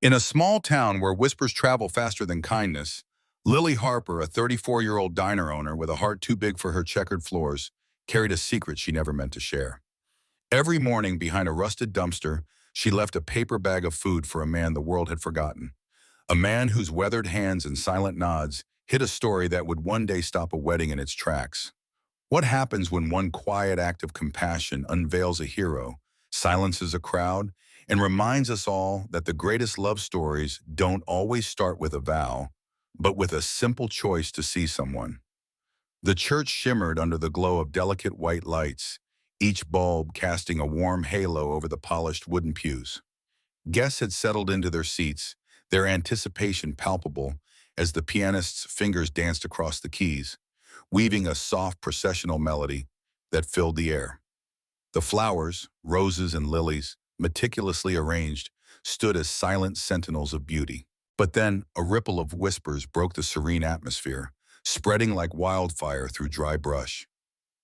In a small town where whispers travel faster than kindness, Lily Harper, a 34-year-old diner owner with a heart too big for her checkered floors, carried a secret she never meant to share. Every morning behind a rusted dumpster, she left a paper bag of food for a man the world had forgotten. A man whose weathered hands and silent nods hid a story that would one day stop a wedding in its tracks. What happens when one quiet act of compassion unveils a hero, silences a crowd, and reminds us all that the greatest love stories don't always start with a vow, but with a simple choice to see someone? The church shimmered under the glow of delicate white lights, each bulb casting a warm halo over the polished wooden pews. Guests had settled into their seats, their anticipation palpable as the pianist's fingers danced across the keys, weaving a soft processional melody that filled the air. The flowers, roses and lilies, meticulously arranged, stood as silent sentinels of beauty. But then a ripple of whispers broke the serene atmosphere, spreading like wildfire through dry brush.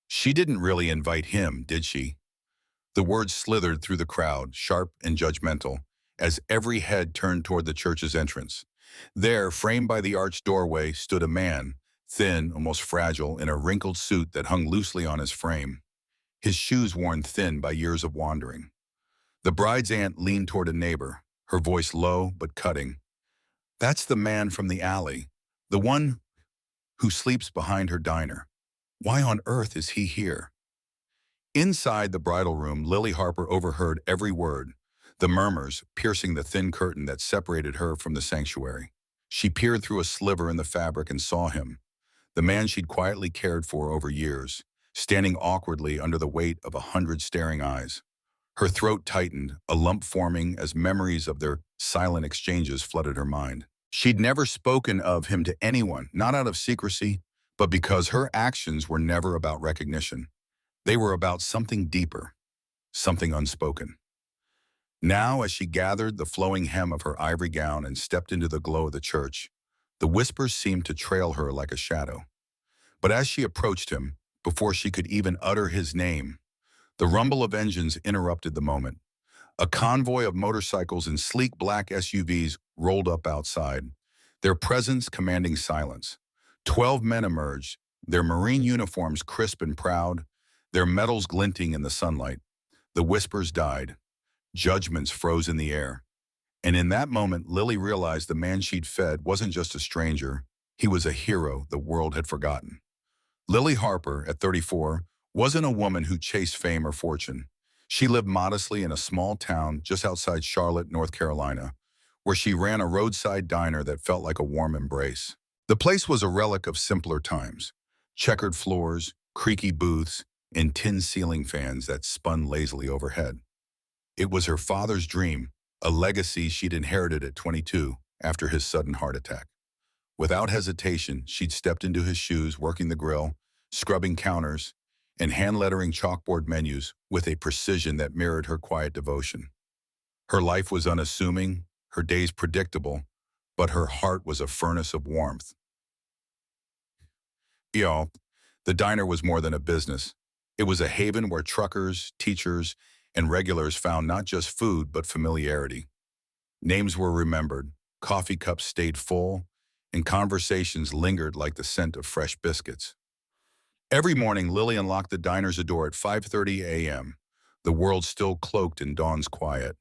"She didn't really invite him, did she?" The words slithered through the crowd, sharp and judgmental, as every head turned toward the church's entrance. There, framed by the arched doorway, stood a man, thin, almost fragile, in a wrinkled suit that hung loosely on his frame, his shoes worn thin by years of wandering. The bride's aunt leaned toward a neighbor, her voice low but cutting. "That's the man from the alley, the one who sleeps behind her diner. Why on earth is he here?" Inside the bridal room, Lily Harper overheard every word, the murmurs piercing the thin curtain that separated her from the sanctuary. She peered through a sliver in the fabric and saw him, the man she'd quietly cared for over years, standing awkwardly under the weight of 100 staring eyes. Her throat tightened, a lump forming as memories of their silent exchanges flooded her mind. She'd never spoken of him to anyone, not out of secrecy, but because her actions were never about recognition. They were about something deeper, something unspoken. Now, as she gathered the flowing hem of her ivory gown and stepped into the glow of the church, the whispers seemed to trail her like a shadow. But as she approached him, before she could even utter his name, the rumble of engines interrupted the moment. A convoy of motorcycles and sleek black SUVs rolled up outside, their presence commanding silence. 12 men emerged, their marine uniforms crisp and proud, their medals glinting in the sunlight. The whispers died. Judgments froze in the air. And in that moment, Lily realized the man she'd fed wasn't just a stranger. He was a hero the world had forgotten. Lily Harper, at 34, wasn't a woman who chased fame or fortune. She lived modestly in a small town just outside Charlotte, North Carolina, where she ran a roadside diner that felt like a warm embrace. The place was a relic of simpler times: checkered floors, creaky booths, and tin ceiling fans that spun lazily overhead. It was her father's dream, a legacy she'd inherited at 22 after his sudden heart attack. Without hesitation, she'd stepped into his shoes, working the grill, scrubbing counters, and hand-lettering chalkboard menus with a precision that mirrored her quiet devotion. Her life was unassuming, her days predictable, but her heart was a furnace of warmth. Y'all, the diner was more than a business. It was a haven where truckers, teachers, and regulars found not just food, but familiarity. Names were remembered, coffee cups stayed full, and conversations lingered like the scent of fresh biscuits. Every morning, Lily unlocked the diner's door at 5:30 a.m., the world still cloaked in dawn's quiet.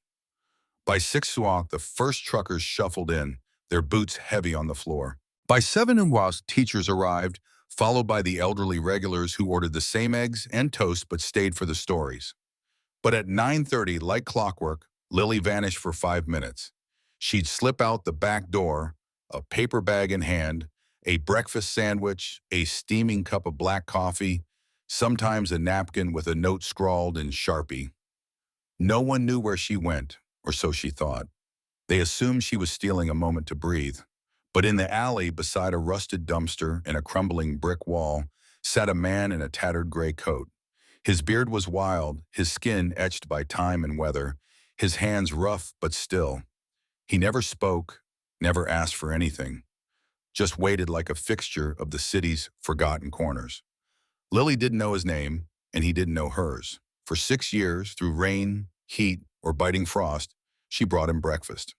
By 6 o'clock, the first truckers shuffled in, their boots heavy on the floor. By 7 o'clock, teachers arrived, followed by the elderly regulars who ordered the same eggs and toast but stayed for the stories. But at 9:30, like clockwork, Lily vanished for 5 minutes. She'd slip out the back door, a paper bag in hand, a breakfast sandwich, a steaming cup of black coffee, sometimes a napkin with a note scrawled in Sharpie. No one knew where she went, or so she thought. They assumed she was stealing a moment to breathe. But in the alley, beside a rusted dumpster and a crumbling brick wall, sat a man in a tattered gray coat. His beard was wild, his skin etched by time and weather, his hands rough but still. He never spoke, never asked for anything, just waited like a fixture of the city's forgotten corners. Lily didn't know his name, and he didn't know hers. For 6 years, through rain, heat, or biting frost, she brought him breakfast.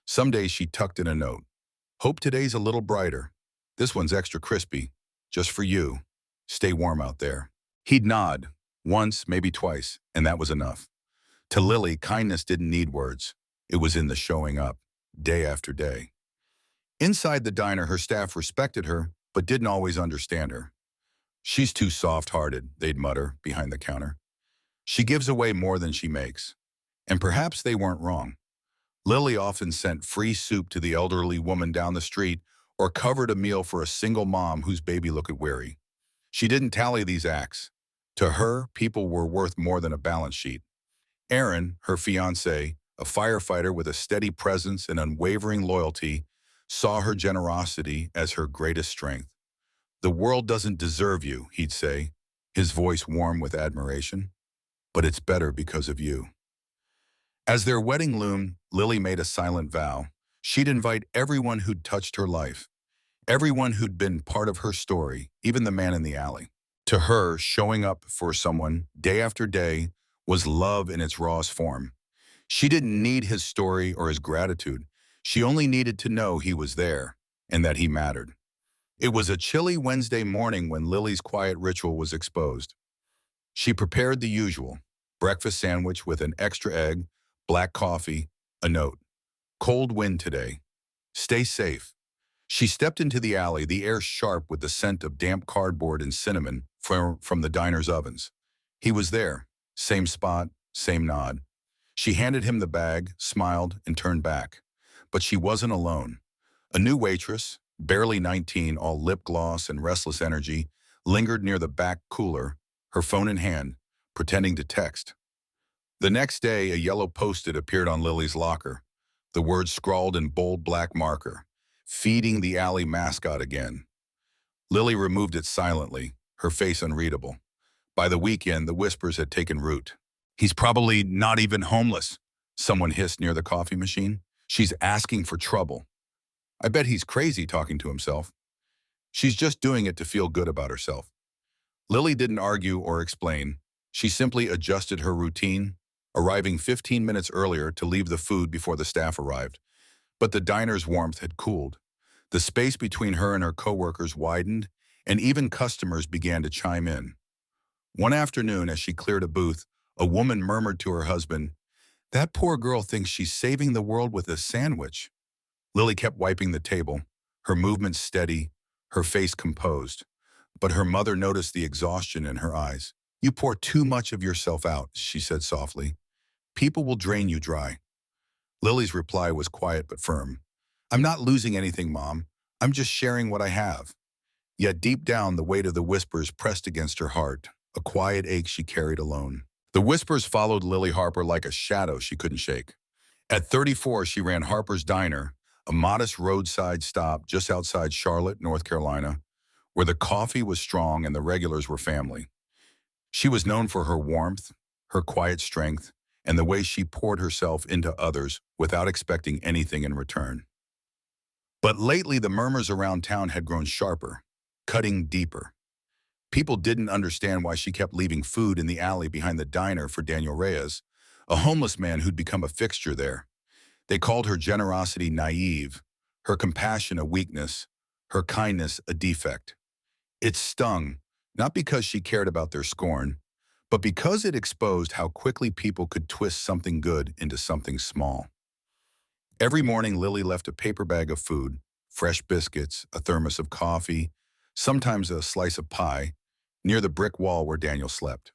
Some days she tucked in a note. Hope today's a little brighter. This one's extra crispy. Just for you. Stay warm out there. He'd nod. Once, maybe twice, and that was enough. To Lily, kindness didn't need words. It was in the showing up, day after day. Inside the diner, her staff respected her, but didn't always understand her. She's too soft-hearted, they'd mutter behind the counter. She gives away more than she makes. And perhaps they weren't wrong. Lily often sent free soup to the elderly woman down the street or covered a meal for a single mom whose baby looked weary. She didn't tally these acts. To her, people were worth more than a balance sheet. Aaron, her fiancé, a firefighter with a steady presence and unwavering loyalty, saw her generosity as her greatest strength. The world doesn't deserve you, he'd say, his voice warm with admiration, but it's better because of you. As their wedding loomed, Lily made a silent vow. She'd invite everyone who'd touched her life, everyone who'd been part of her story, even the man in the alley. To her, showing up for someone day after day was love in its rawest form. She didn't need his story or his gratitude. She only needed to know he was there and that he mattered. It was a chilly Wednesday morning when Lily's quiet ritual was exposed. She prepared the usual, breakfast sandwich with an extra egg, black coffee, a note. Cold wind today. Stay safe. She stepped into the alley, the air sharp with the scent of damp cardboard and cinnamon from the diner's ovens. He was there, same spot, same nod. She handed him the bag, smiled, and turned back. But she wasn't alone. A new waitress, barely 19, all lip gloss and restless energy, lingered near the back cooler, her phone in hand, pretending to text. The next day, a yellow post-it appeared on Lily's locker, the words scrawled in bold black marker, "Feeding the alley mascot again." Lily removed it silently, her face unreadable. By the weekend, the whispers had taken root. "He's probably not even homeless," someone hissed near the coffee machine. "She's asking for trouble. I bet he's crazy talking to himself. She's just doing it to feel good about herself." Lily didn't argue or explain. She simply adjusted her routine, arriving 15 minutes earlier to leave the food before the staff arrived. But the diner's warmth had cooled. The space between her and her coworkers widened, and even customers began to chime in. One afternoon, as she cleared a booth, a woman murmured to her husband, "That poor girl thinks she's saving the world with a sandwich." Lily kept wiping the table, her movements steady, her face composed. But her mother noticed the exhaustion in her eyes. "You pour too much of yourself out," she said softly. "People will drain you dry." Lily's reply was quiet but firm. "I'm not losing anything, Mom. I'm just sharing what I have." Yet deep down, the weight of the whispers pressed against her heart, a quiet ache she carried alone. The whispers followed Lily Harper like a shadow she couldn't shake. At 34, she ran Harper's Diner, a modest roadside stop just outside Charlotte, North Carolina, where the coffee was strong and the regulars were family. She was known for her warmth, her quiet strength, and the way she poured herself into others without expecting anything in return. But lately, the murmurs around town had grown sharper, cutting deeper. People didn't understand why she kept leaving food in the alley behind the diner for Daniel Reyes, a homeless man who'd become a fixture there. They called her generosity naive, her compassion a weakness, her kindness a defect. It stung, not because she cared about their scorn, but because it exposed how quickly people could twist something good into something small. Every morning, Lily left a paper bag of food, fresh biscuits, a thermos of coffee, sometimes a slice of pie, near the brick wall where Daniel slept.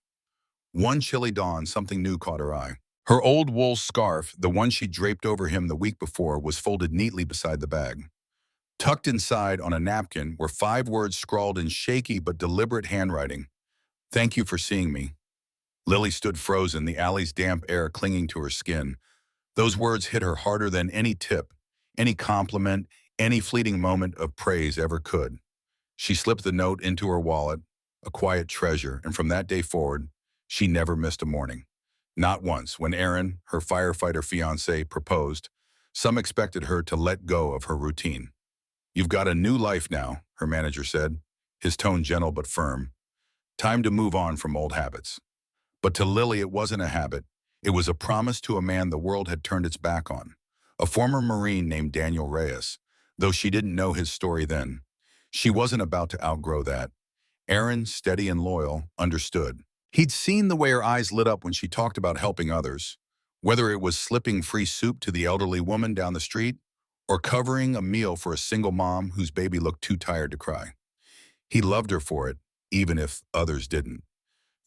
One chilly dawn, something new caught her eye. Her old wool scarf, the one she draped over him the week before, was folded neatly beside the bag. Tucked inside on a napkin were 5 words scrawled in shaky but deliberate handwriting. "Thank you for seeing me." Lily stood frozen, the alley's damp air clinging to her skin. Those words hit her harder than any tip, any compliment, any fleeting moment of praise ever could. She slipped the note into her wallet, a quiet treasure, and from that day forward, she never missed a morning. Not once. When Aaron, her firefighter fiancé, proposed, some expected her to let go of her routine. "You've got a new life now," her manager said, his tone gentle but firm. "Time to move on from old habits." But to Lily, it wasn't a habit. It was a promise to a man the world had turned its back on. a former Marine named Daniel Reyes, though she didn't know his story then. She wasn't about to outgrow that. Aaron, steady and loyal, understood. He'd seen the way her eyes lit up when she talked about helping others, whether it was slipping free soup to the elderly woman down the street or covering a meal for a single mom whose baby looked too tired to cry. He loved her for it, even if others didn't.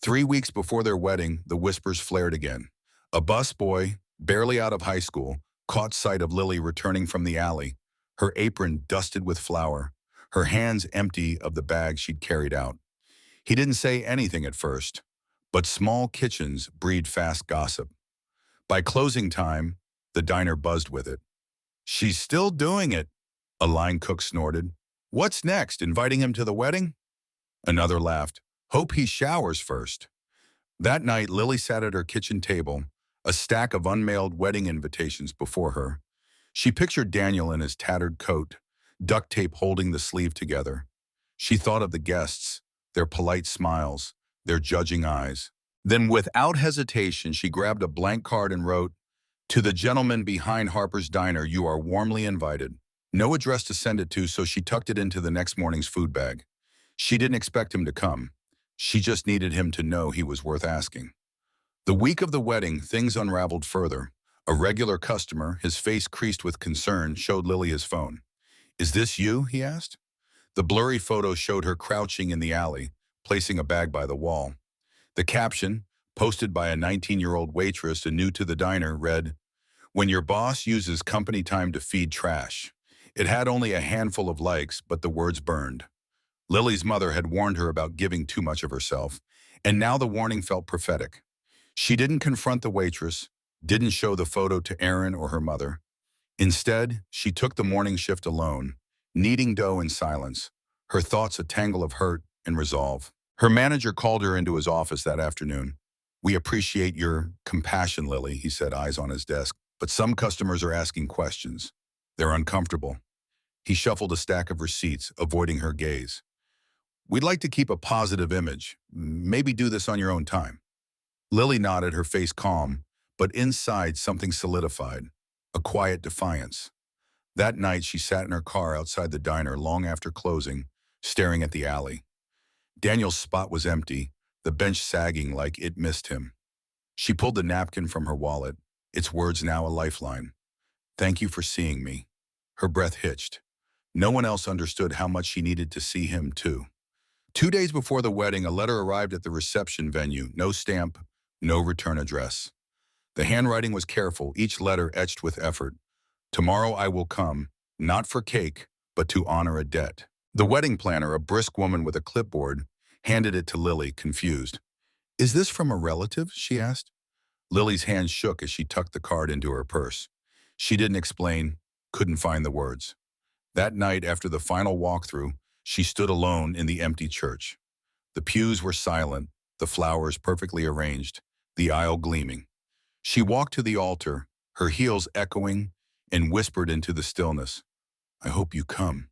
3 weeks before their wedding, the whispers flared again. A busboy, barely out of high school, caught sight of Lily returning from the alley, her apron dusted with flour, her hands empty of the bag she'd carried out. He didn't say anything at first, but small kitchens breed fast gossip. By closing time, the diner buzzed with it. "She's still doing it," a line cook snorted. "What's next, inviting him to the wedding?" Another laughed. "Hope he showers first." That night, Lily sat at her kitchen table, a stack of unmailed wedding invitations before her. She pictured Daniel in his tattered coat, duct tape holding the sleeve together. She thought of the guests, their polite smiles, their judging eyes. Then, without hesitation, she grabbed a blank card and wrote, "To the gentleman behind Harper's Diner, you are warmly invited." No address to send it to, so she tucked it into the next morning's food bag. She didn't expect him to come. She just needed him to know he was worth asking. The week of the wedding, things unraveled further. A regular customer, his face creased with concern, showed Lily his phone. "Is this you?" he asked. The blurry photo showed her crouching in the alley, placing a bag by the wall. The caption, posted by a 19-year-old waitress new to the diner, read, "When your boss uses company time to feed trash." It had only a handful of likes, but the words burned. Lily's mother had warned her about giving too much of herself, and now the warning felt prophetic. She didn't confront the waitress, didn't show the photo to Aaron or her mother. Instead, she took the morning shift alone, kneading dough in silence, her thoughts a tangle of hurt and resolve. Her manager called her into his office that afternoon. "We appreciate your compassion, Lily," he said, eyes on his desk, "but some customers are asking questions. They're uncomfortable." He shuffled a stack of receipts, avoiding her gaze. "We'd like to keep a positive image. Maybe do this on your own time." Lily nodded, her face calm, but inside something solidified, a quiet defiance. That night, she sat in her car outside the diner long after closing, staring at the alley. Daniel's spot was empty, the bench sagging like it missed him. She pulled the napkin from her wallet, its words now a lifeline. "Thank you for seeing me." Her breath hitched. No one else understood how much she needed to see him, too. 2 days before the wedding, a letter arrived at the reception venue, no stamp, no return address. The handwriting was careful, each letter etched with effort. "Tomorrow I will come, not for cake, but to honor a debt." The wedding planner, a brisk woman with a clipboard, handed it to Lily, confused. "Is this from a relative?" she asked. Lily's hand shook as she tucked the card into her purse. She didn't explain, couldn't find the words. That night, after the final walkthrough, she stood alone in the empty church. The pews were silent, the flowers perfectly arranged, the aisle gleaming. She walked to the altar, her heels echoing, and whispered into the stillness, "I hope you come."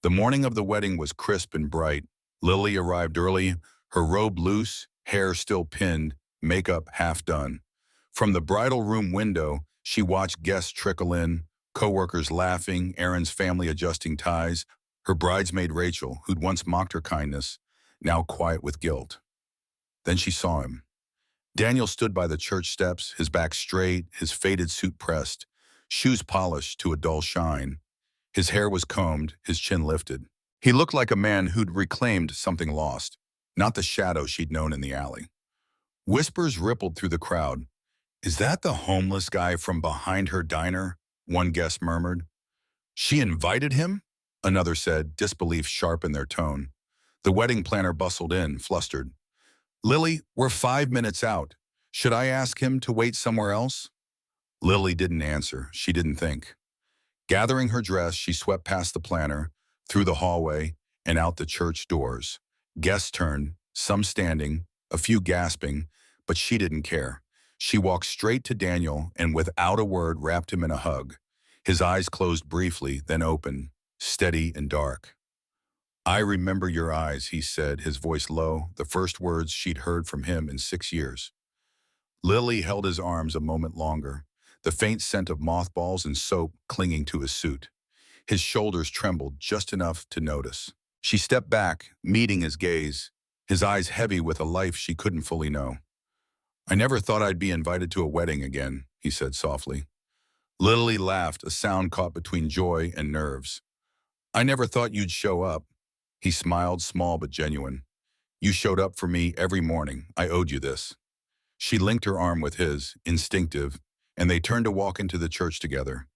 The morning of the wedding was crisp and bright. Lily arrived early, her robe loose, hair still pinned, makeup half done. From the bridal room window, she watched guests trickle in, coworkers laughing, Aaron's family adjusting ties, her bridesmaid Rachel, who'd once mocked her kindness, now quiet with guilt. Then she saw him. Daniel stood by the church steps, his back straight, his faded suit pressed, shoes polished to a dull shine. His hair was combed, his chin lifted. He looked like a man who'd reclaimed something lost, not the shadow she'd known in the alley. Whispers rippled through the crowd. "Is that the homeless guy from behind her diner?" one guest murmured. "She invited him?" another said, disbelief sharp in their tone. The wedding planner bustled in, flustered. "Lily, we're 5 minutes out. Should I ask him to wait somewhere else?" Lily didn't answer. She didn't think. Gathering her dress, she swept past the planner, through the hallway, and out the church doors. Guests turned, some standing, a few gasping, but she didn't care. She walked straight to Daniel and without a word wrapped him in a hug. His eyes closed briefly, then opened, steady and dark. "I remember your eyes," he said, his voice low, the first words she'd heard from him in 6 years. Lily held his arms a moment longer. the faint scent of mothballs and soap clinging to his suit. His shoulders trembled just enough to notice. She stepped back, meeting his gaze, his eyes heavy with a life she couldn't fully know. "I never thought I'd be invited to a wedding again," he said softly. Lily laughed, a sound caught between joy and nerves. "I never thought you'd show up." He smiled, small but genuine. "You showed up for me every morning. I owed you this." She linked her arm with his, instinctive, and they turned to walk into the church together.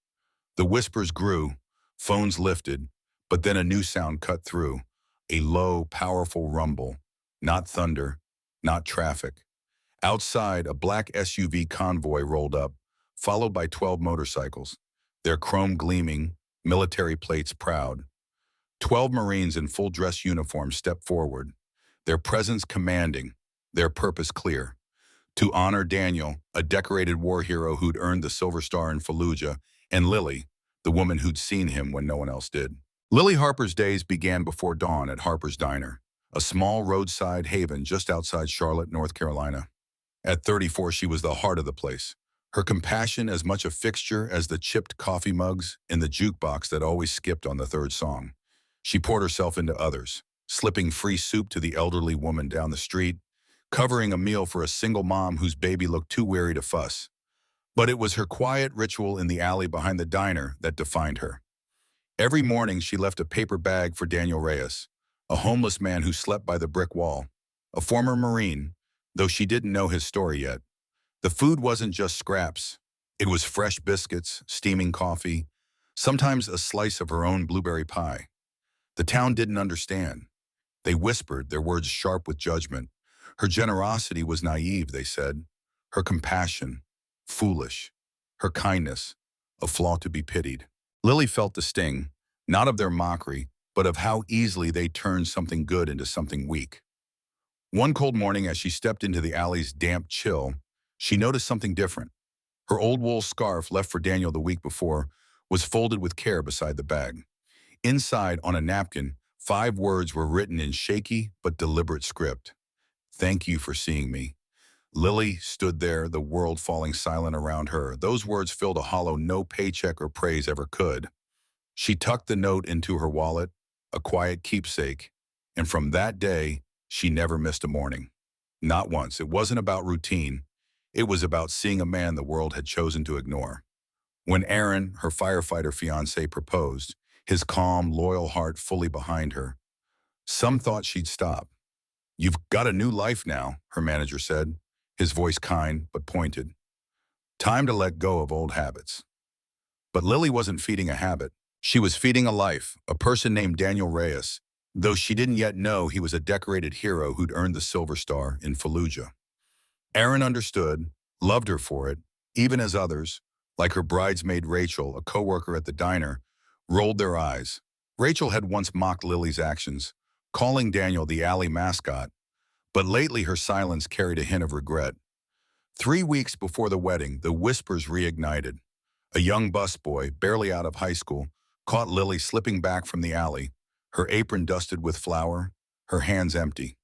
The whispers grew, phones lifted, but then a new sound cut through, a low, powerful rumble, not thunder, not traffic. Outside, a black SUV convoy rolled up, followed by 12 motorcycles, their chrome gleaming, military plates proud. 12 Marines in full dress uniforms stepped forward, their presence commanding, their purpose clear: to honor Daniel, a decorated war hero who'd earned the Silver Star in Fallujah, and Lily, the woman who'd seen him when no one else did. Lily Harper's days began before dawn at Harper's Diner, a small roadside haven just outside Charlotte, North Carolina. At 34, she was the heart of the place, her compassion as much a fixture as the chipped coffee mugs in the jukebox that always skipped on the third song. She poured herself into others, slipping free soup to the elderly woman down the street, covering a meal for a single mom whose baby looked too weary to fuss. But it was her quiet ritual in the alley behind the diner that defined her. Every morning she left a paper bag for Daniel Reyes, a homeless man who slept by the brick wall, a former Marine, though she didn't know his story yet. The food wasn't just scraps. It was fresh biscuits, steaming coffee, sometimes a slice of her own blueberry pie. The town didn't understand. They whispered, their words sharp with judgment. Her generosity was naive, they said. Her compassion, foolish. Her kindness, a flaw to be pitied. Lily felt the sting, not of their mockery, but of how easily they turned something good into something weak. One cold morning, as she stepped into the alley's damp chill, she noticed something different. Her old wool scarf, left for Daniel the week before, was folded with care beside the bag. Inside, on a napkin, 5 words were written in shaky but deliberate script. "Thank you for seeing me." Lily stood there, the world falling silent around her. Those words filled a hollow no paycheck or praise ever could. She tucked the note into her wallet, a quiet keepsake, and from that day, she never missed a morning. Not once. It wasn't about routine. It was about seeing a man the world had chosen to ignore. When Aaron, her firefighter fiancé, proposed, his calm, loyal heart fully behind her, some thought she'd stop. "You've got a new life now," her manager said, his voice kind but pointed. "Time to let go of old habits." But Lily wasn't feeding a habit. She was feeding a life, a person named Daniel Reyes, though she didn't yet know he was a decorated hero who'd earned the Silver Star in Fallujah. Aaron understood, loved her for it, even as others, like her bridesmaid Rachel, a coworker at the diner, rolled their eyes. Rachel had once mocked Lily's actions, calling Daniel the alley mascot, but lately her silence carried a hint of regret. 3 weeks before the wedding, the whispers reignited. A young busboy, barely out of high school, caught Lily slipping back from the alley, her apron dusted with flour, her hands empty.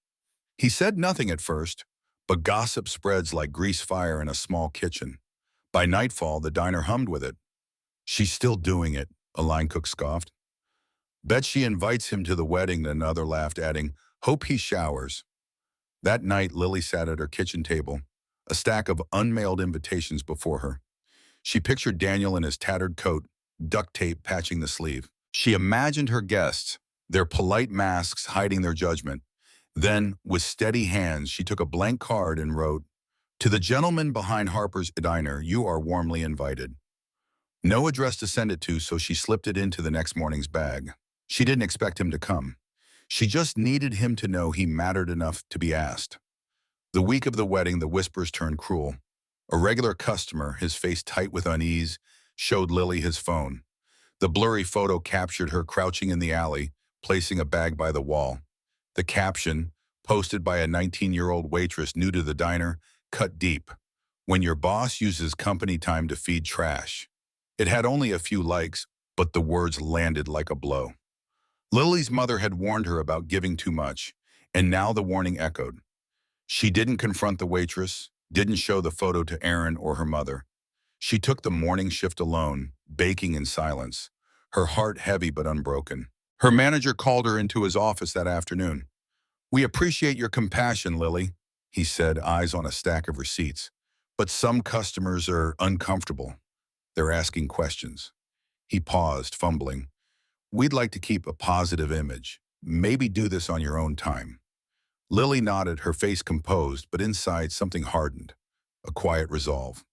He said nothing at first, but gossip spreads like grease fire in a small kitchen. By nightfall, the diner hummed with it. "She's still doing it," a line cook scoffed. "Bet she invites him to the wedding," another laughed, adding, "Hope he showers." That night, Lily sat at her kitchen table, a stack of unmailed invitations before her. She pictured Daniel in his tattered coat, duct tape patching the sleeve. She imagined her guests, their polite masks hiding their judgment. Then, with steady hands, she took a blank card and wrote, "To the gentleman behind Harper's Diner, you are warmly invited." No address to send it to, so she slipped it into the next morning's bag. She didn't expect him to come. She just needed him to know he mattered enough to be asked. The week of the wedding, the whispers turned cruel. A regular customer, his face tight with unease, showed Lily his phone. The blurry photo captured her crouching in the alley, placing a bag by the wall. The caption, posted by a 19-year-old waitress new to the diner, cut deep. "When your boss uses company time to feed trash." It had only a few likes, but the words landed like a blow. Lily's mother had warned her about giving too much, and now the warning echoed. She didn't confront the waitress, didn't show the photo to Aaron or her mother. She took the morning shift alone, baking in silence, her heart heavy but unbroken. Her manager called her into his office that afternoon. "We appreciate your compassion, Lily," he said, eyes on a stack of receipts. "But some customers are uncomfortable. They're asking questions." He paused, fumbling. "We'd like to keep a positive image. Maybe do this on your own time." Lily nodded, her face composed, but inside something hardened, a quiet resolve.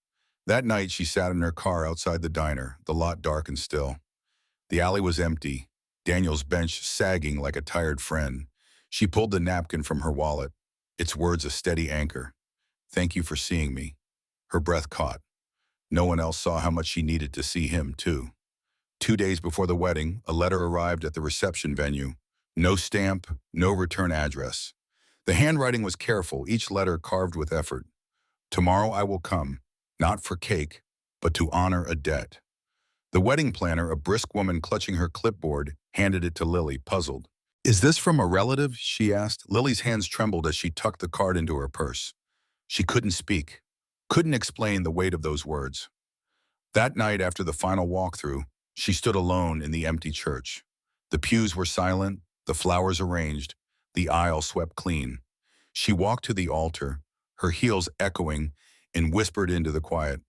That night she sat in her car outside the diner, the lot dark and still. The alley was empty, Daniel's bench sagging like a tired friend. She pulled the napkin from her wallet, its words a steady anchor. "Thank you for seeing me." Her breath caught. No one else saw how much she needed to see him, too. 2 days before the wedding, a letter arrived at the reception venue. No stamp, no return address. The handwriting was careful, each letter carved with effort. "Tomorrow I will come, not for cake, but to honor a debt." The wedding planner, a brisk woman clutching her clipboard, handed it to Lily, puzzled. "Is this from a relative?" she asked. Lily's hands trembled as she tucked the card into her purse. She couldn't speak, couldn't explain the weight of those words. That night, after the final walkthrough, she stood alone in the empty church. The pews were silent, the flowers arranged, the aisle swept clean. She walked to the altar, her heels echoing, and whispered into the quiet,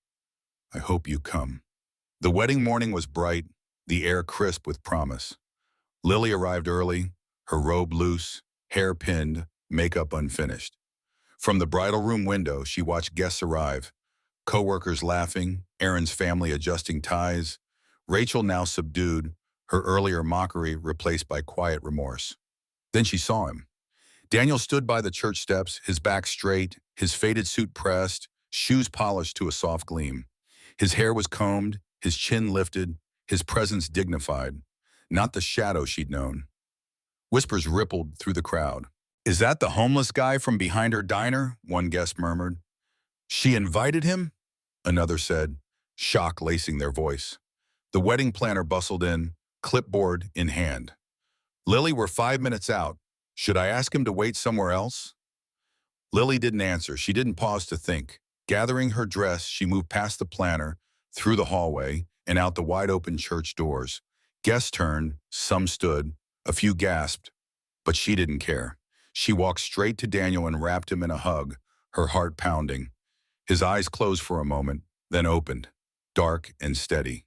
"I hope you come." The wedding morning was bright, the air crisp with promise. Lily arrived early, her robe loose, hair pinned, makeup unfinished. From the bridal room window, she watched guests arrive, coworkers laughing, Aaron's family adjusting ties, Rachel now subdued, her earlier mockery replaced by quiet remorse. Then she saw him. Daniel stood by the church steps, his back straight, his faded suit pressed, shoes polished to a soft gleam. His hair was combed, his chin lifted, his presence dignified, not the shadow she'd known. Whispers rippled through the crowd. "Is that the homeless guy from behind her diner?" one guest murmured. "She invited him?" another said, shock lacing their voice. The wedding planner bustled in, clipboard in hand. "Lily, we're 5 minutes out. Should I ask him to wait somewhere else?" Lily didn't answer. She didn't pause to think. Gathering her dress, she moved past the planner, through the hallway, and out the wide-open church doors. Guests turned, some stood, a few gasped, but she didn't care. She walked straight to Daniel and wrapped him in a hug, her heart pounding. His eyes closed for a moment, then opened, dark and steady.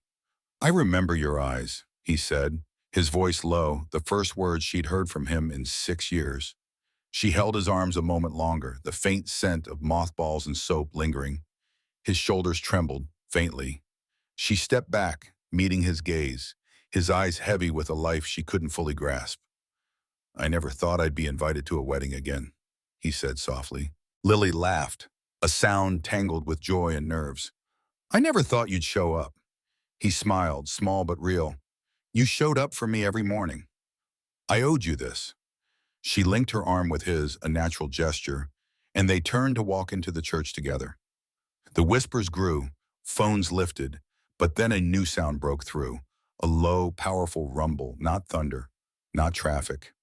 "I remember your eyes," he said, his voice low, the first words she'd heard from him in 6 years. She held his arms a moment longer, the faint scent of mothballs and soap lingering. His shoulders trembled, faintly. She stepped back, meeting his gaze, his eyes heavy with a life she couldn't fully grasp. "I never thought I'd be invited to a wedding again," he said softly. Lily laughed, a sound tangled with joy and nerves. "I never thought you'd show up." He smiled, small but real. "You showed up for me every morning. I owed you this." She linked her arm with his, a natural gesture, and they turned to walk into the church together. The whispers grew, phones lifted, but then a new sound broke through, a low, powerful rumble, not thunder, not traffic.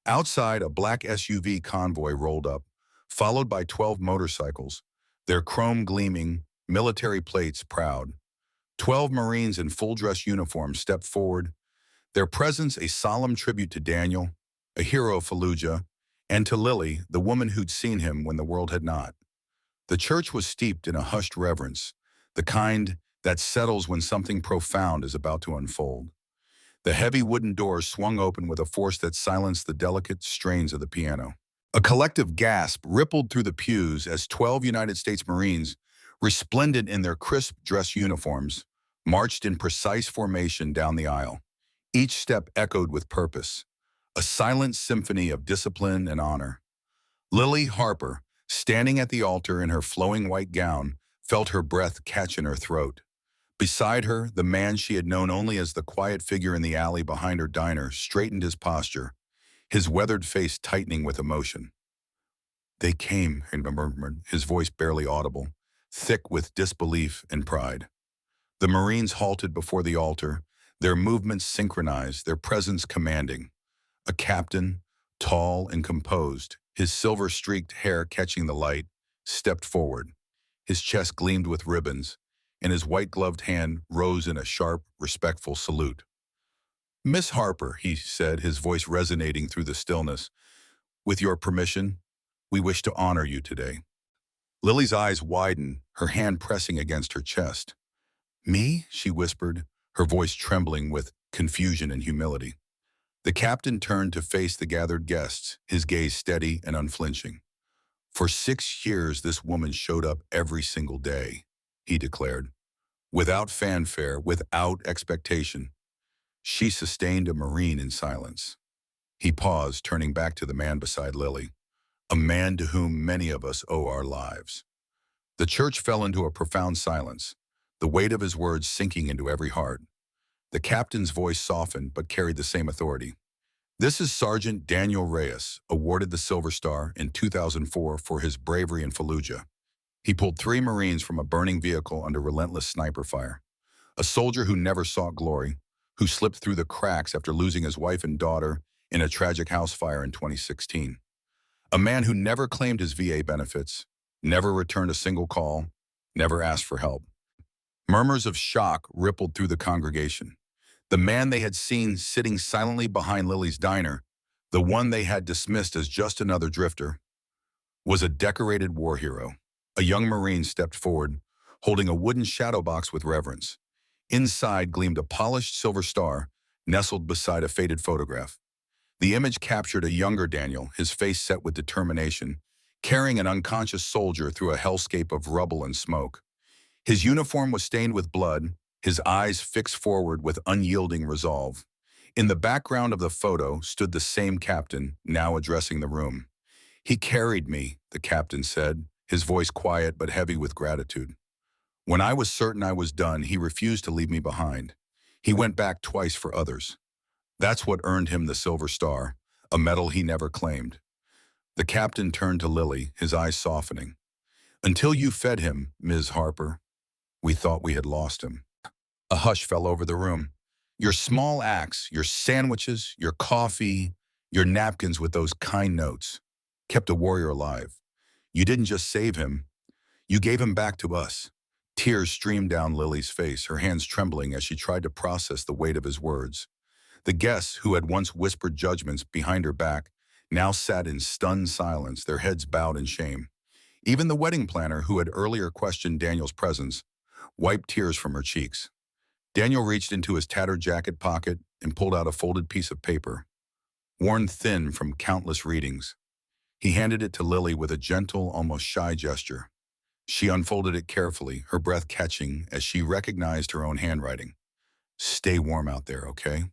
Outside, a black SUV convoy rolled up, followed by 12 motorcycles, their chrome gleaming, military plates proud. 12 Marines in full-dress uniforms stepped forward, their presence a solemn tribute to Daniel, a hero of Fallujah, and to Lily, the woman who'd seen him when the world had not. The church was steeped in a hushed reverence, the kind that settles when something profound is about to unfold. The heavy wooden doors swung open with a force that silenced the delicate strains of the piano. A collective gasp rippled through the pews as 12 United States Marines, resplendent in their crisp dress uniforms, marched in precise formation down the aisle. Each step echoed with purpose, a silent symphony of discipline and honor. Lily Harper, standing at the altar in her flowing white gown, felt her breath catch in her throat. Beside her, the man she had known only as the quiet figure in the alley behind her diner straightened his posture, his weathered face tightening with emotion. "They came," he murmured, his voice barely audible, thick with disbelief and pride. The Marines halted before the altar, their movements synchronized, their presence commanding. A captain, tall and composed, his silver-streaked hair catching the light, stepped forward. His chest gleamed with ribbons, and his white-gloved hand rose in a sharp, respectful salute. "Miss Harper," he said, his voice resonating through the stillness, "with your permission, we wish to honor you today." Lily's eyes widened, her hand pressing against her chest. "Me?" she whispered, her voice trembling with confusion and humility. The captain turned to face the gathered guests, his gaze steady and unflinching. "For 6 years, this woman showed up every single day," he declared. "Without fanfare, without expectation. She sustained a Marine in silence." He paused, turning back to the man beside Lily, a man to whom many of us owe our lives. The church fell into a profound silence, the weight of his words sinking into every heart. The captain's voice softened but carried the same authority. "This is Sergeant Daniel Reyes, awarded the Silver Star in 2004 for his bravery in Fallujah. He pulled 3 Marines from a burning vehicle under relentless sniper fire. A soldier who never sought glory, who slipped through the cracks after losing his wife and daughter in a tragic house fire in 2016. A man who never claimed his VA benefits, never returned a single call, never asked for help." Murmurs of shock rippled through the congregation. The man they had seen sitting silently behind Lily's diner, the one they had dismissed as just another drifter, was a decorated war hero. A young Marine stepped forward, holding a wooden shadow box with reverence. Inside gleamed a polished silver star, nestled beside a faded photograph. The image captured a younger Daniel, his face set with determination, carrying an unconscious soldier through a hellscape of rubble and smoke. His uniform was stained with blood, his eyes fixed forward with unyielding resolve. In the background of the photo stood the same captain, now addressing the room. "He carried me," the captain said, his voice quiet but heavy with gratitude. "When I was certain I was done, he refused to leave me behind. He went back twice for others. That's what earned him the Silver Star, a medal he never claimed." The captain turned to Lily, his eyes softening. "Until you fed him, Ms. Harper, we thought we had lost him." A hush fell over the room. Your small acts, your sandwiches, your coffee, your napkins with those kind notes, kept a warrior alive. You didn't just save him, you gave him back to us. Tears streamed down Lily's face, her hands trembling as she tried to process the weight of his words. The guests, who had once whispered judgments behind her back, now sat in stunned silence, their heads bowed in shame. Even the wedding planner, who had earlier questioned Daniel's presence, wiped tears from her cheeks. Daniel reached into his tattered jacket pocket and pulled out a folded piece of paper, worn thin from countless readings. He handed it to Lily with a gentle, almost shy gesture. She unfolded it carefully, her breath catching as she recognized her own handwriting. "Stay warm out there, okay?"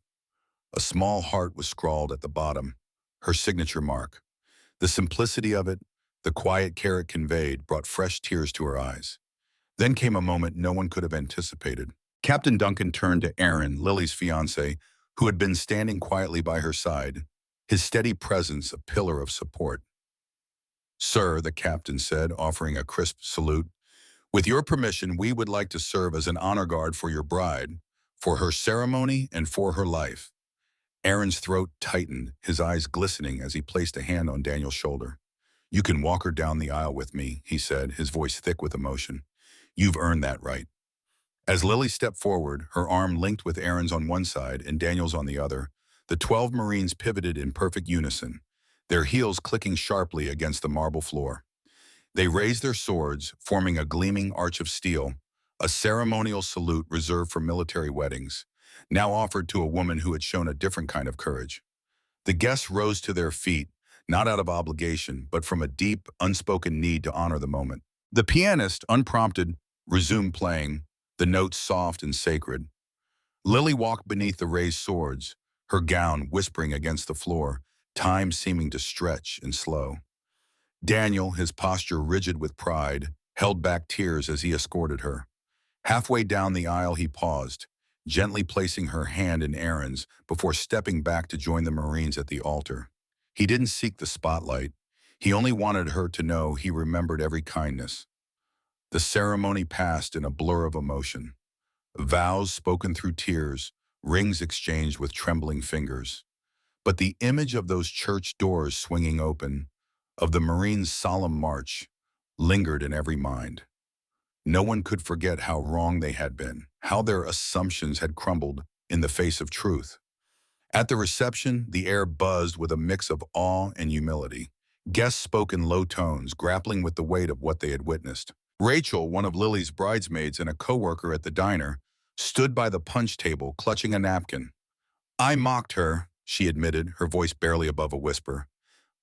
A small heart was scrawled at the bottom, her signature mark. The simplicity of it, the quiet care it conveyed, brought fresh tears to her eyes. Then came a moment no one could have anticipated. Captain Duncan turned to Aaron, Lily's fiancé, who had been standing quietly by her side, his steady presence a pillar of support. "Sir," the captain said, offering a crisp salute, "with your permission, we would like to serve as an honor guard for your bride, for her ceremony and for her life." Aaron's throat tightened, his eyes glistening as he placed a hand on Daniel's shoulder. "You can walk her down the aisle with me," he said, his voice thick with emotion. "You've earned that right." As Lily stepped forward, her arm linked with Aaron's on one side and Daniel's on the other, the 12 Marines pivoted in perfect unison, their heels clicking sharply against the marble floor. They raised their swords, forming a gleaming arch of steel, a ceremonial salute reserved for military weddings, now offered to a woman who had shown a different kind of courage. The guests rose to their feet, not out of obligation, but from a deep, unspoken need to honor the moment. The pianist, unprompted, resumed playing, the notes soft and sacred. Lily walked beneath the raised swords, her gown whispering against the floor, time seeming to stretch and slow. Daniel, his posture rigid with pride, held back tears as he escorted her. Halfway down the aisle he paused, gently placing her hand in Aaron's before stepping back to join the Marines at the altar. He didn't seek the spotlight. He only wanted her to know he remembered every kindness. The ceremony passed in a blur of emotion. Vows spoken through tears, rings exchanged with trembling fingers. But the image of those church doors swinging open, of the Marines' solemn march, lingered in every mind. No one could forget how wrong they had been, how their assumptions had crumbled in the face of truth. At the reception, the air buzzed with a mix of awe and humility. Guests spoke in low tones, grappling with the weight of what they had witnessed. Rachel, one of Lily's bridesmaids and a coworker at the diner, stood by the punch table, clutching a napkin. "I mocked her," she admitted, her voice barely above a whisper.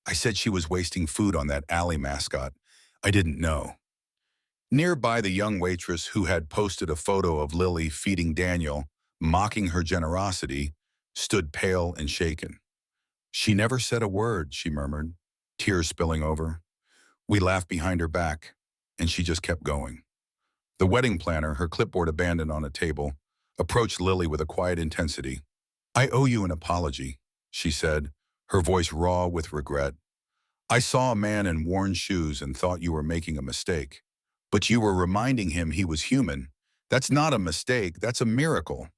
"I said she was wasting food on that alley mascot. I didn't know." Nearby, the young waitress who had posted a photo of Lily feeding Daniel, mocking her generosity, stood pale and shaken. "She never said a word," she murmured, tears spilling over. "We laughed behind her back, and she just kept going." The wedding planner, her clipboard abandoned on a table, approached Lily with a quiet intensity. "I owe you an apology," she said, her voice raw with regret. "I saw a man in worn shoes and thought you were making a mistake. But you were reminding him he was human. That's not a mistake, that's a miracle."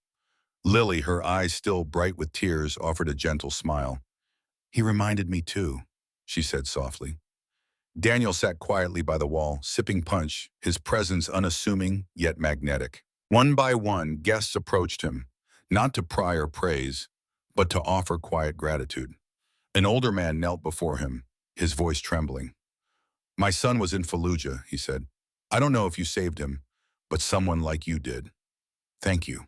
Lily, her eyes still bright with tears, offered a gentle smile. "He reminded me too," she said softly. Daniel sat quietly by the wall, sipping punch, his presence unassuming yet magnetic. One by one, guests approached him, not to pry or praise, but to offer quiet gratitude. An older man knelt before him, his voice trembling. "My son was in Fallujah," he said. "I don't know if you saved him, but someone like you did. Thank you."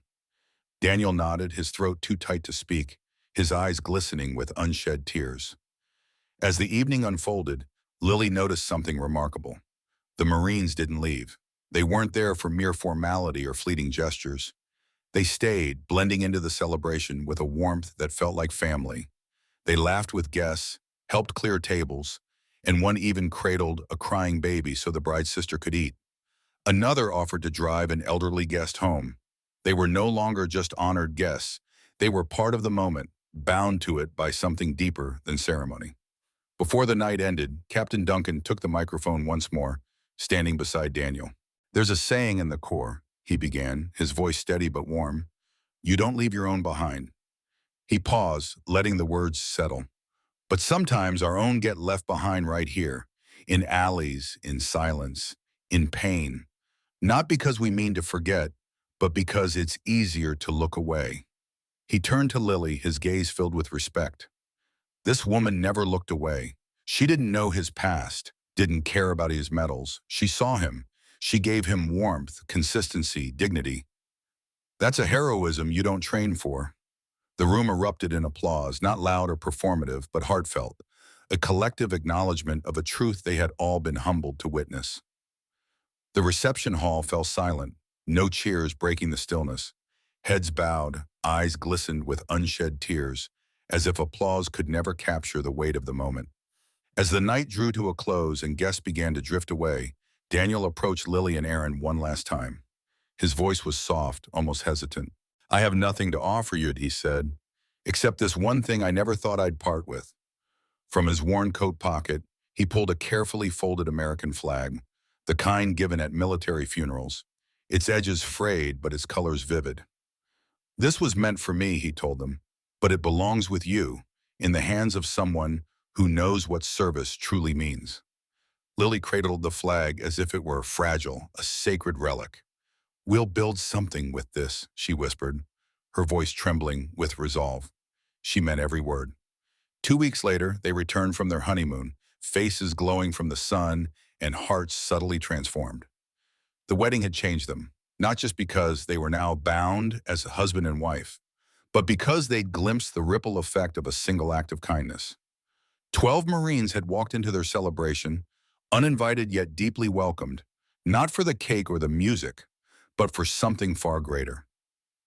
Daniel nodded, his throat too tight to speak, his eyes glistening with unshed tears. As the evening unfolded, Lily noticed something remarkable. The Marines didn't leave. They weren't there for mere formality or fleeting gestures. They stayed, blending into the celebration with a warmth that felt like family. They laughed with guests, helped clear tables, and one even cradled a crying baby so the bride's sister could eat. Another offered to drive an elderly guest home. They were no longer just honored guests. They were part of the moment, bound to it by something deeper than ceremony. Before the night ended, Captain Duncan took the microphone once more, standing beside Daniel. "There's a saying in the Corps," he began, his voice steady but warm. "You don't leave your own behind." He paused, letting the words settle. "But sometimes our own get left behind right here, in alleys, in silence, in pain. Not because we mean to forget, but because it's easier to look away." He turned to Lily, his gaze filled with respect. This woman never looked away. She didn't know his past, didn't care about his medals. She saw him. She gave him warmth, consistency, dignity. "That's a heroism you don't train for." The room erupted in applause, not loud or performative, but heartfelt, a collective acknowledgement of a truth they had all been humbled to witness. The reception hall fell silent, no cheers breaking the stillness. Heads bowed, eyes glistened with unshed tears, as if applause could never capture the weight of the moment. As the night drew to a close and guests began to drift away, Daniel approached Lily and Aaron one last time. His voice was soft, almost hesitant. "I have nothing to offer you," he said, "except this one thing I never thought I'd part with." From his worn coat pocket, he pulled a carefully folded American flag, the kind given at military funerals, its edges frayed but its colors vivid. "This was meant for me," he told them, "but it belongs with you, in the hands of someone who knows what service truly means." Lily cradled the flag as if it were fragile, a sacred relic. "We'll build something with this," she whispered, her voice trembling with resolve. She meant every word. 2 weeks later, they returned from their honeymoon, faces glowing from the sun and hearts subtly transformed. The wedding had changed them, not just because they were now bound as a husband and wife, but because they'd glimpsed the ripple effect of a single act of kindness. 12 Marines had walked into their celebration, uninvited yet deeply welcomed, not for the cake or the music, but for something far greater,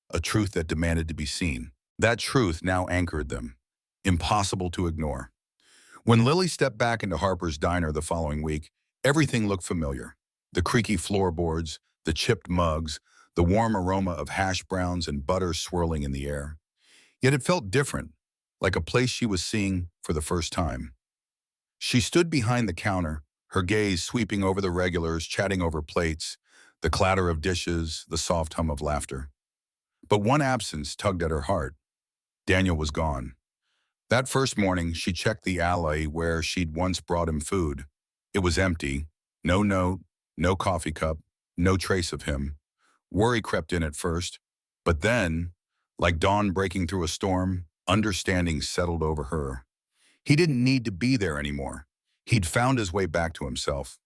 a truth that demanded to be seen. That truth now anchored them, impossible to ignore. When Lily stepped back into Harper's diner the following week, everything looked familiar. The creaky floorboards, the chipped mugs, the warm aroma of hash browns and butter swirling in the air. Yet it felt different, like a place she was seeing for the first time. She stood behind the counter, her gaze sweeping over the regulars, chatting over plates, the clatter of dishes, the soft hum of laughter. But one absence tugged at her heart. Daniel was gone. That first morning, she checked the alley where she'd once brought him food. It was empty, no note, no coffee cup, No trace of him. Worry crept in at first, but then, like dawn breaking through a storm, understanding settled over her. He didn't need to be there anymore. He'd found his way back to himself.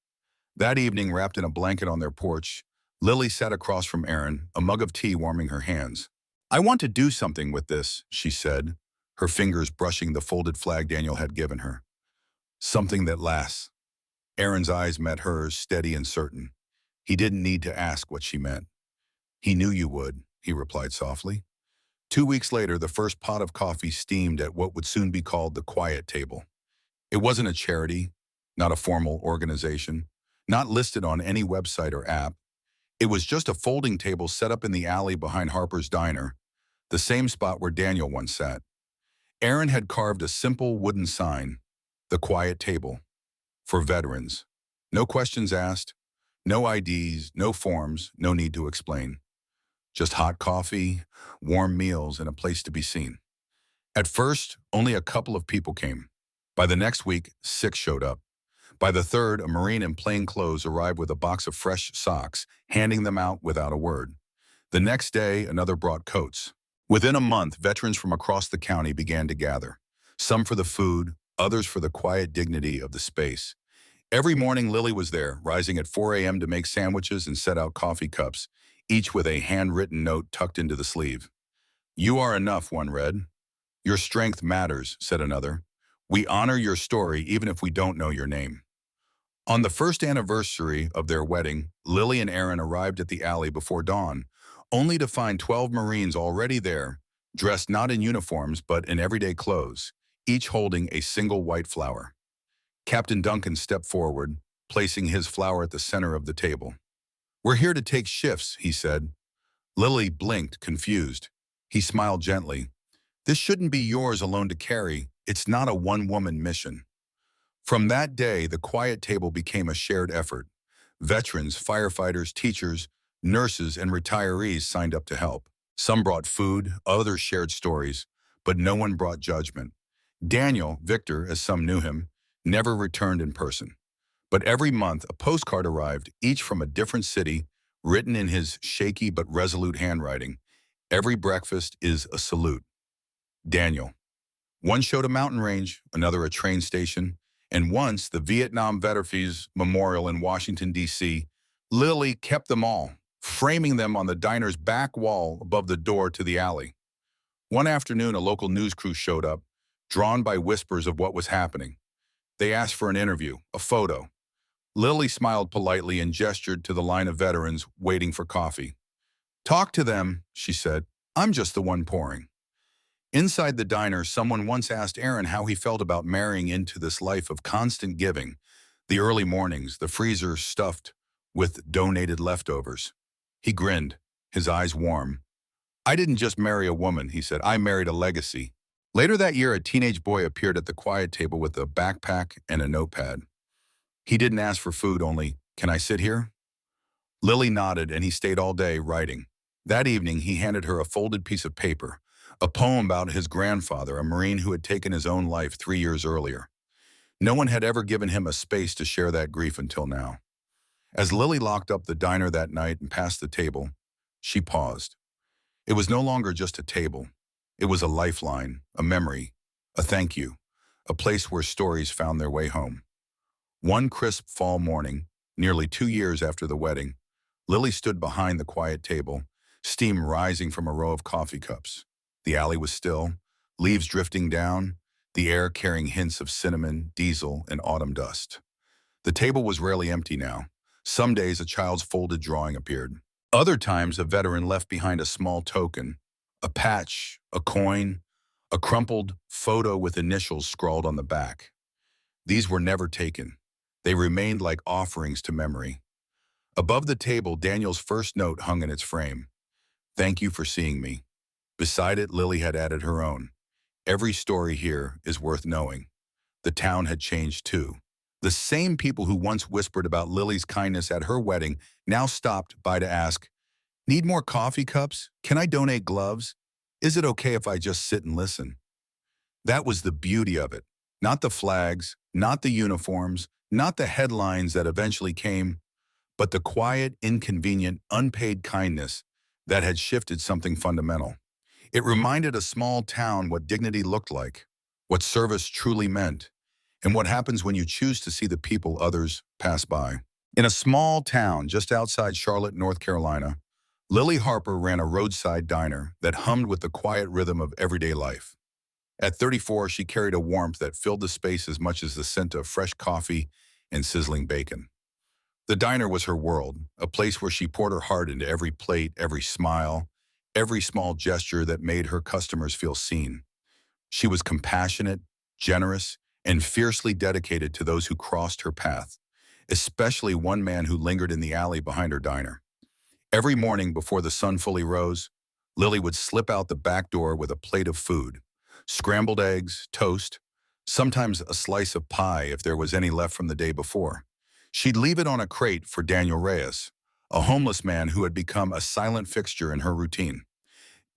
That evening, wrapped in a blanket on their porch, Lily sat across from Aaron, a mug of tea warming her hands. "I want to do something with this," she said, her fingers brushing the folded flag Daniel had given her. "Something that lasts." Aaron's eyes met hers, steady and certain. He didn't need to ask what she meant. "He knew you would," he replied softly. 2 weeks later, the first pot of coffee steamed at what would soon be called the Quiet Table. It wasn't a charity, not a formal organization, not listed on any website or app. It was just a folding table set up in the alley behind Harper's diner, the same spot where Daniel once sat. Aaron had carved a simple wooden sign, "The Quiet Table," for veterans. No questions asked, no IDs, no forms, no need to explain. Just hot coffee, warm meals, and a place to be seen. At first, only a couple of people came. By the next week, 6 showed up. By the third, a Marine in plain clothes arrived with a box of fresh socks, handing them out without a word. The next day, another brought coats. Within a month, veterans from across the county began to gather. Some for the food, others for the quiet dignity of the space. Every morning, Lily was there, rising at 4 a.m. to make sandwiches and set out coffee cups, each with a handwritten note tucked into the sleeve. "You are enough," one read. "Your strength matters," said another. "We honor your story even if we don't know your name." On the first anniversary of their wedding, Lily and Aaron arrived at the alley before dawn, only to find 12 Marines already there, dressed not in uniforms but in everyday clothes, each holding a single white flower. Captain Duncan stepped forward, placing his flower at the center of the table. "We're here to take shifts," he said. Lily blinked, confused. He smiled gently. "This shouldn't be yours alone to carry. It's not a one-woman mission." From that day, the Quiet Table became a shared effort. Veterans, firefighters, teachers, nurses, and retirees signed up to help. Some brought food, others shared stories, but no one brought judgment. Daniel, Victor, as some knew him, never returned in person. But every month, a postcard arrived, each from a different city, written in his shaky but resolute handwriting. Every breakfast is a salute. Daniel. One showed a mountain range, another a train station, and once the Vietnam Veterans Memorial in Washington, D.C. Lily kept them all, framing them on the diner's back wall above the door to the alley. One afternoon, a local news crew showed up, drawn by whispers of what was happening. They asked for an interview, a photo. Lily smiled politely and gestured to the line of veterans waiting for coffee. "Talk to them," she said. "I'm just the one pouring." Inside the diner, someone once asked Aaron how he felt about marrying into this life of constant giving. The early mornings, the freezer stuffed with donated leftovers. He grinned, his eyes warm. "I didn't just marry a woman," he said. "I married a legacy." Later that year, a teenage boy appeared at the Quiet Table with a backpack and a notepad. He didn't ask for food, only, "Can I sit here?" Lily nodded, and he stayed all day, writing. That evening, he handed her a folded piece of paper, a poem about his grandfather, a Marine who had taken his own life 3 years earlier. No one had ever given him a space to share that grief until now. As Lily locked up the diner that night and passed the table, she paused. It was no longer just a table. It was a lifeline, a memory, a thank you, a place where stories found their way home. One crisp fall morning, nearly 2 years after the wedding, Lily stood behind the Quiet Table, steam rising from a row of coffee cups. The alley was still, leaves drifting down, the air carrying hints of cinnamon, diesel, and autumn dust. The table was rarely empty now. Some days a child's folded drawing appeared. Other times a veteran left behind a small token, a patch, a coin, a crumpled photo with initials scrawled on the back. These were never taken. They remained like offerings to memory. Above the table, Daniel's first note hung in its frame. "Thank you for seeing me." Beside it, Lily had added her own. "Every story here is worth knowing." The town had changed too. The same people who once whispered about Lily's kindness at her wedding now stopped by to ask, "Need more coffee cups? Can I donate gloves? Is it okay if I just sit and listen?" That was the beauty of it. Not the flags, not the uniforms, not the headlines that eventually came, but the quiet, inconvenient, unpaid kindness that had shifted something fundamental. It reminded a small town what dignity looked like, what service truly meant, and what happens when you choose to see the people others pass by. In a small town just outside Charlotte, North Carolina, Lily Harper ran a roadside diner that hummed with the quiet rhythm of everyday life. At 34, she carried a warmth that filled the space as much as the scent of fresh coffee and sizzling bacon. The diner was her world, a place where she poured her heart into every plate, every smile, every small gesture that made her customers feel seen. She was compassionate, generous, and fiercely dedicated to those who crossed her path, especially one man who lingered in the alley behind her diner. Every morning before the sun fully rose, Lily would slip out the back door with a plate of food, scrambled eggs, toast, sometimes a slice of pie if there was any left from the day before. She'd leave it on a crate for Daniel Reyes, a homeless man who had become a silent fixture in her routine.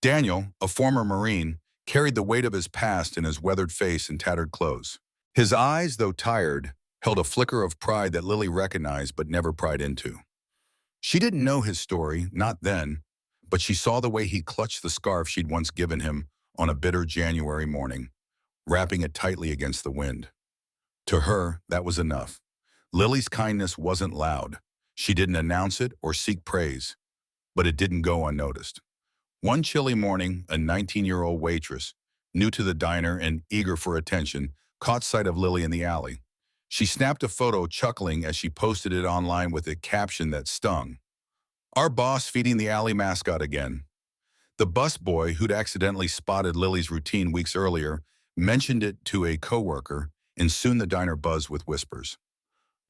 Daniel, a former Marine, carried the weight of his past in his weathered face and tattered clothes. His eyes, though tired, held a flicker of pride that Lily recognized but never pried into. She didn't know his story, not then, but she saw the way he clutched the scarf she'd once given him on a bitter January morning, wrapping it tightly against the wind. To her, that was enough. Lily's kindness wasn't loud. She didn't announce it or seek praise, but it didn't go unnoticed. One chilly morning, a 19-year-old waitress, new to the diner and eager for attention, caught sight of Lily in the alley. She snapped a photo, chuckling as she posted it online with a caption that stung. "Our boss feeding the alley mascot again." The busboy, who'd accidentally spotted Lily's routine weeks earlier, mentioned it to a coworker, and soon the diner buzzed with whispers.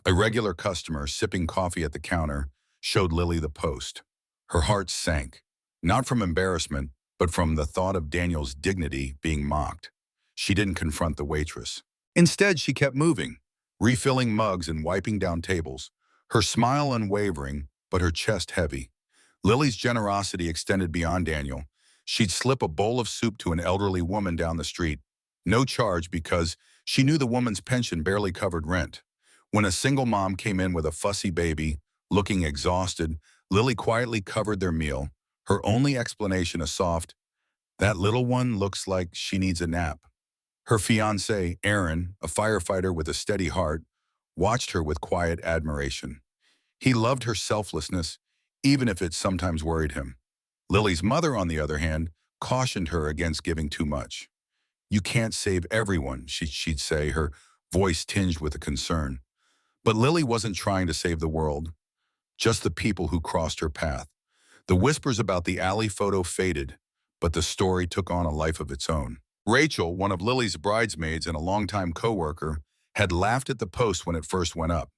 A regular customer, sipping coffee at the counter, showed Lily the post. Her heart sank, not from embarrassment, but from the thought of Daniel's dignity being mocked. She didn't confront the waitress. Instead, she kept moving, refilling mugs and wiping down tables, her smile unwavering, but her chest heavy. Lily's generosity extended beyond Daniel. She'd slip a bowl of soup to an elderly woman down the street, no charge because she knew the woman's pension barely covered rent. When a single mom came in with a fussy baby, looking exhausted, Lily quietly covered their meal, her only explanation a soft, "That little one looks like she needs a nap." Her fiancé, Aaron, a firefighter with a steady heart, watched her with quiet admiration. He loved her selflessness, even if it sometimes worried him. Lily's mother, on the other hand, cautioned her against giving too much. "You can't save everyone," she'd say, her voice tinged with a concern. But Lily wasn't trying to save the world, just the people who crossed her path. The whispers about the alley photo faded, but the story took on a life of its own. Rachel, one of Lily's bridesmaids and a longtime coworker, had laughed at the post when it first went up.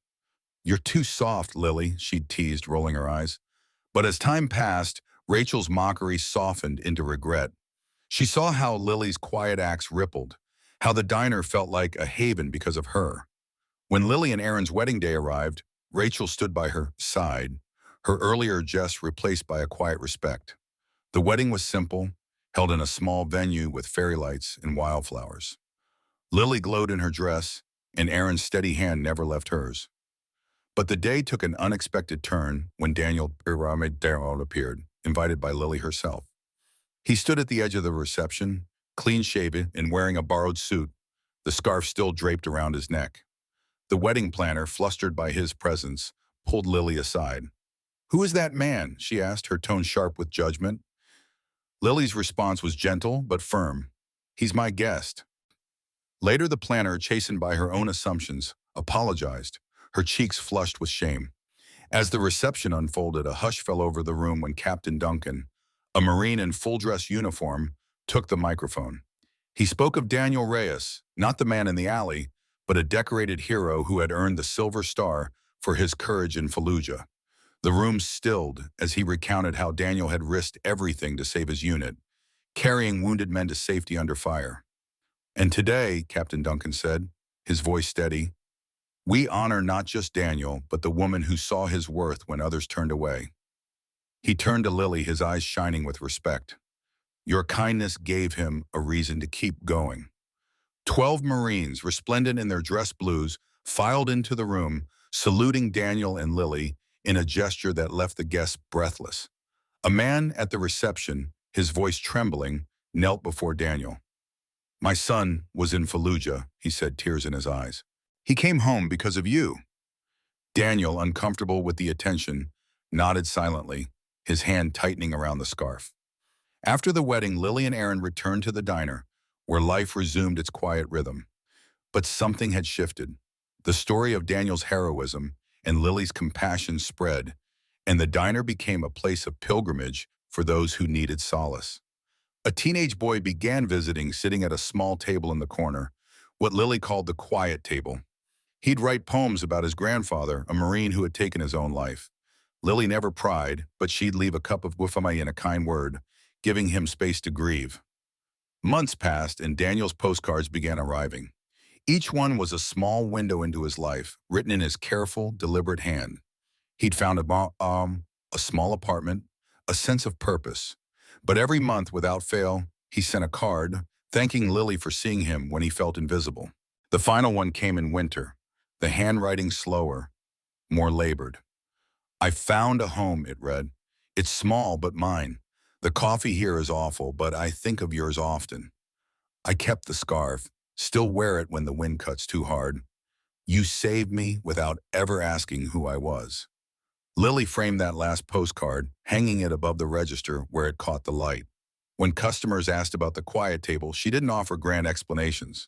"You're too soft, Lily," she'd teased, rolling her eyes. But as time passed, Rachel's mockery softened into regret. She saw how Lily's quiet acts rippled, how the diner felt like a haven because of her. When Lily and Aaron's wedding day arrived, Rachel stood by her side, her earlier jest replaced by a quiet respect. The wedding was simple, held in a small venue with fairy lights and wildflowers. Lily glowed in her dress, and Aaron's steady hand never left hers. But the day took an unexpected turn when Daniel appeared, invited by Lily herself. He stood at the edge of the reception, clean-shaven and wearing a borrowed suit, the scarf still draped around his neck. The wedding planner, flustered by his presence, pulled Lily aside. "Who is that man?" she asked, her tone sharp with judgment. Lily's response was gentle but firm. "He's my guest." Later, the planner, chastened by her own assumptions, apologized, her cheeks flushed with shame. As the reception unfolded, a hush fell over the room when Captain Duncan, a Marine in full-dress uniform, took the microphone. He spoke of Daniel Reyes, not the man in the alley, but a decorated hero who had earned the Silver Star for his courage in Fallujah. The room stilled as he recounted how Daniel had risked everything to save his unit, carrying wounded men to safety under fire. "And today," Captain Duncan said, his voice steady, "we honor not just Daniel, but the woman who saw his worth when others turned away." He turned to Lily, his eyes shining with respect. "Your kindness gave him a reason to keep going." 12 Marines, resplendent in their dress blues, filed into the room, saluting Daniel and Lily, in a gesture that left the guests breathless. A man at the reception, his voice trembling, knelt before Daniel. "My son was in Fallujah," he said, tears in his eyes. "He came home because of you." Daniel, uncomfortable with the attention, nodded silently, his hand tightening around the scarf. After the wedding, Lily and Aaron returned to the diner, where life resumed its quiet rhythm. But something had shifted. The story of Daniel's heroism and Lily's compassion spread, and the diner became a place of pilgrimage for those who needed solace. A teenage boy began visiting, sitting at a small table in the corner, what Lily called the quiet table. He'd write poems about his grandfather, a Marine who had taken his own life. Lily never pried, but she'd leave a cup of wifamai and a kind word, giving him space to grieve. Months passed, and Daniel's postcards began arriving. Each one was a small window into his life, written in his careful, deliberate hand. He'd found a small apartment, a sense of purpose. But every month, without fail, he sent a card, thanking Lily for seeing him when he felt invisible. The final one came in winter, the handwriting slower, more labored. "I found a home," it read. "It's small, but mine. The coffee here is awful, but I think of yours often. I kept the scarf, still wear it when the wind cuts too hard. You saved me without ever asking who I was." Lily framed that last postcard, hanging it above the register where it caught the light. When customers asked about the quiet table, she didn't offer grand explanations.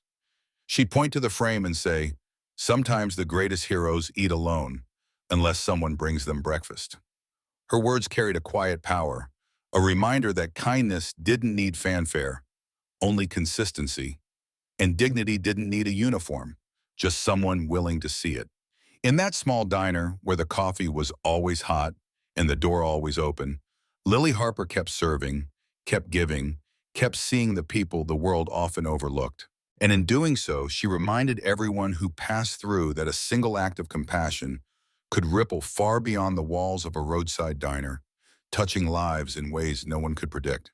She'd point to the frame and say, "Sometimes the greatest heroes eat alone, unless someone brings them breakfast." Her words carried a quiet power, a reminder that kindness didn't need fanfare, only consistency, and dignity didn't need a uniform, just someone willing to see it. In that small diner, where the coffee was always hot and the door always open, Lily Harper kept serving, kept giving, kept seeing the people the world often overlooked. And in doing so, she reminded everyone who passed through that a single act of compassion could ripple far beyond the walls of a roadside diner, touching lives in ways no one could predict.